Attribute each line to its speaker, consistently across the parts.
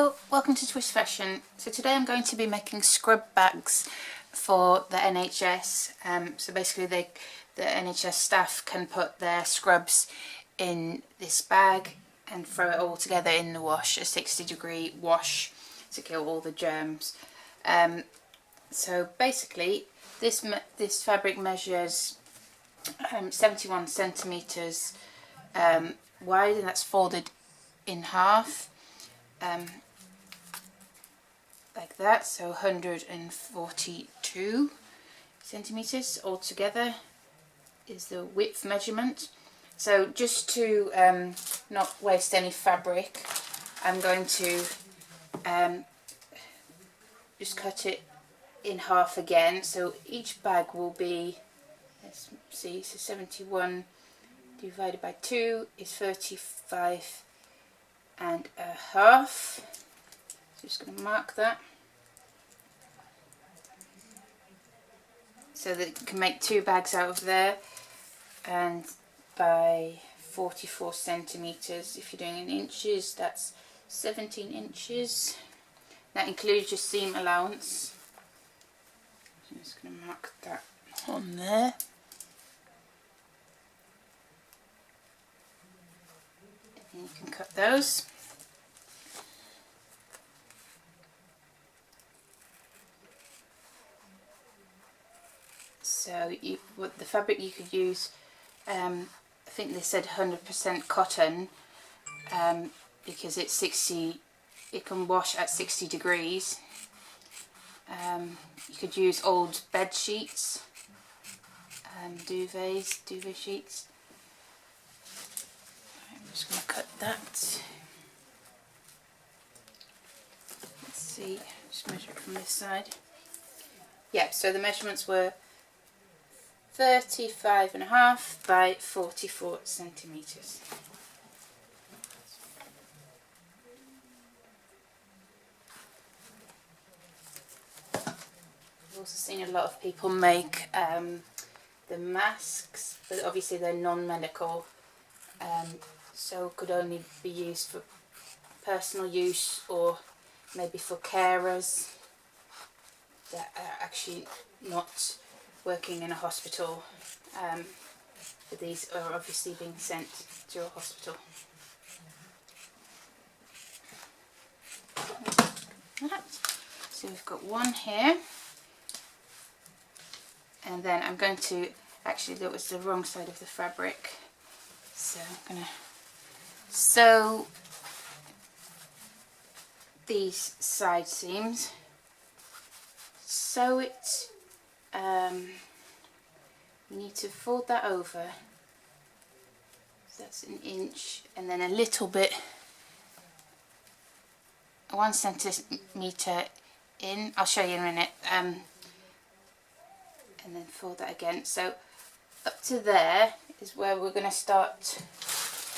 Speaker 1: Hello, welcome to Twist Fashion. So today I'm going to be making scrub bags for the NHS. So basically the NHS staff can put their scrubs in this bag and throw it all together in the wash, a 60-degree wash to kill all the germs. So basically this fabric measures 71 centimeters wide, and that's folded in half. Like that, so 142 centimeters altogether is the width measurement. So just to not waste any fabric, I'm going to just cut it in half again. So each bag will be, let's see, so 71 divided by 2 is 35 and a half. So just going to mark that so that you can make 2 bags out of there, and by 44 centimeters, if you're doing in inches, that's 17 inches. That includes your seam allowance. So I'm just going to mark that on there. And you can cut those. So the fabric you could use, I think they said 100% cotton, because it's 60, it can wash at 60 degrees. You could use old bed sheets, duvet sheets. I'm just going to cut that. Let's see, just measure it from this side. Yeah, so the measurements were 35.5 by 44 centimeters. I've also seen a lot of people make the masks, but obviously they're non-medical, so could only be used for personal use or maybe for carers that are actually not working in a hospital, but these are obviously being sent to a hospital. So we've got one here, and then I'm going to, actually that was the wrong side of the fabric, so I'm going to sew these side seams, sew it. You need to fold that over, so that's an inch, and then a little bit, 1 centimeter in, I'll show you in a minute, and then fold that again. So up to there is where we're going to start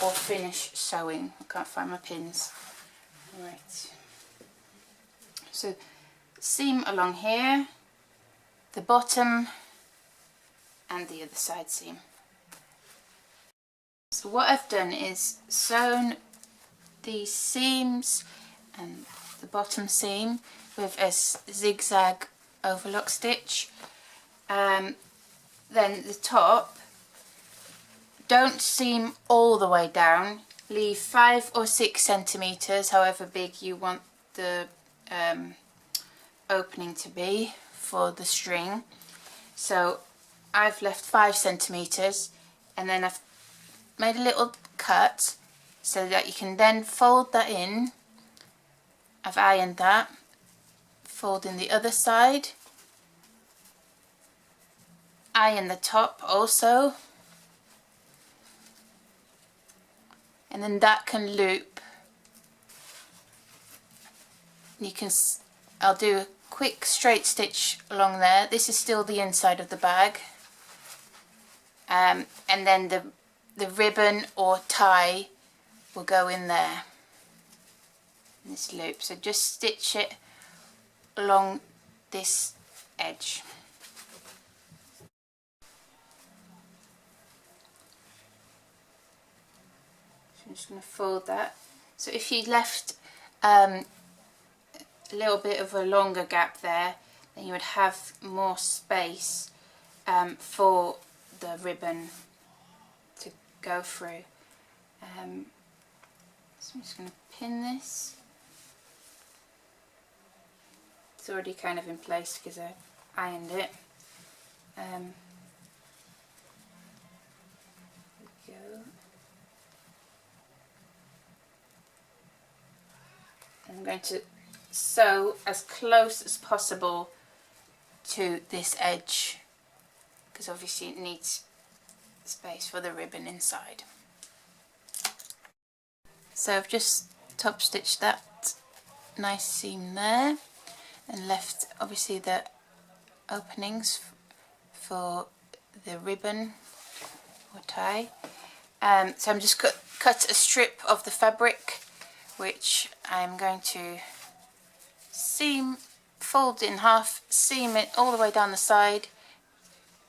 Speaker 1: or finish sewing. I can't find my pins. Right, so seam along here, the bottom and the other side seam. So what I've done is sewn these seams and the bottom seam with a zigzag overlock stitch. Then the top, don't seam all the way down, leave 5 or 6 centimeters, however big you want the opening to be for the string. So I've left 5 centimeters, and then I've made a little cut so that you can then fold that in. I've ironed that, fold in the other side, iron the top also, and then that can loop. You can, I'll do a quick straight stitch along there. This is still the inside of the bag, and then the ribbon or tie will go in there in this loop. So just stitch it along this edge. So I'm just going to fold that. So if you left a little bit of a longer gap there, then you would have more space for the ribbon to go through. So I'm just going to pin this. It's already kind of in place because I ironed it. There we go. I'm going to sew as close as possible to this edge because obviously it needs space for the ribbon inside. So I've just top stitched that nice seam there and left obviously the openings for the ribbon or tie. So I'm just cut a strip of the fabric, which I'm going to fold in half, seam it all the way down the side,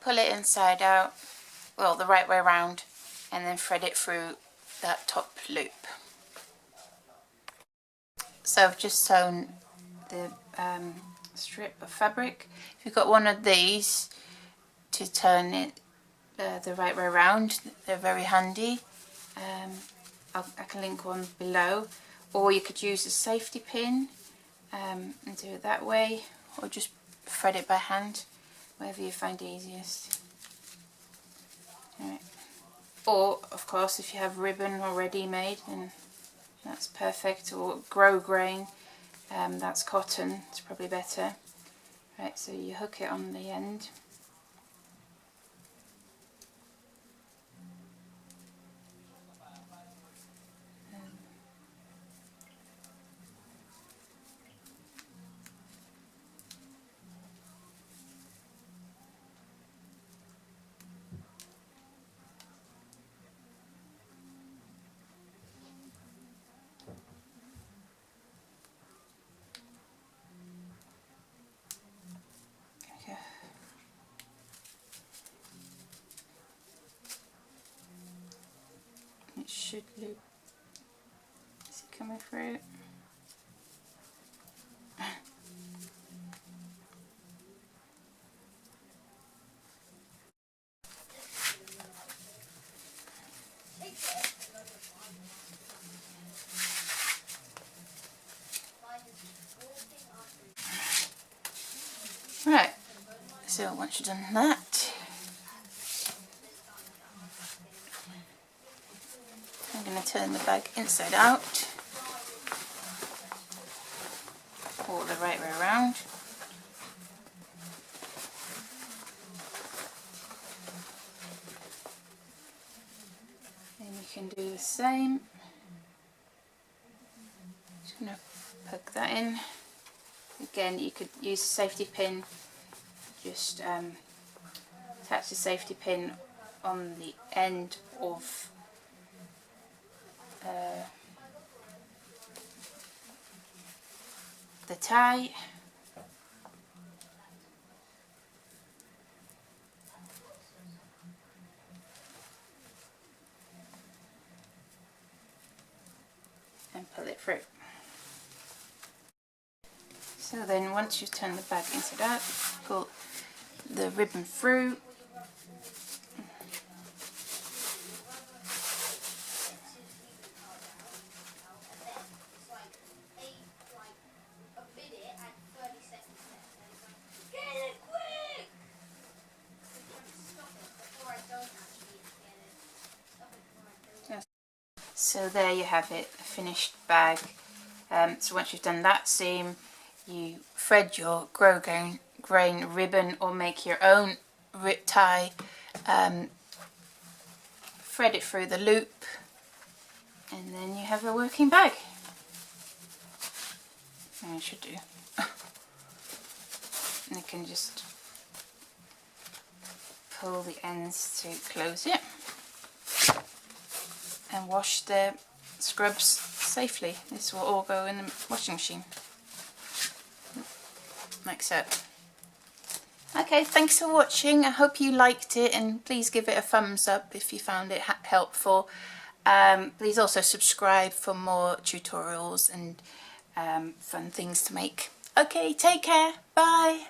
Speaker 1: pull it inside out, well the right way around, and then thread it through that top loop. So I've just sewn the strip of fabric. If you've got one of these to turn it the right way around, they're very handy. I can link one below, or you could use a safety pin and do it that way, or just thread it by hand, whatever you find easiest. Right. Or of course if you have ribbon already made, then that's perfect, or grow grain, that's cotton, it's probably better. Right, so you hook it on the end. It should loop. Is it coming through? Right, so once you've done that, I'm going to turn the bag inside out, or the right way around. Then you can do the same. Just going to poke that in. Again, you could use a safety pin, just attach the safety pin on the end of the tie. And pull it through. So then once you've turned the bag inside out, pull the ribbon through. So there you have it, a finished bag. So once you've done that seam, you thread your grow grain ribbon or make your own tie, thread it through the loop, and then you have a working bag. And you should do. And you can just pull the ends to close it and wash the scrubs safely. This will all go in the washing machine, like so. Okay, thanks for watching. I hope you liked it, and please give it a thumbs up if you found it helpful. Please also subscribe for more tutorials and fun things to make. Okay, take care. Bye.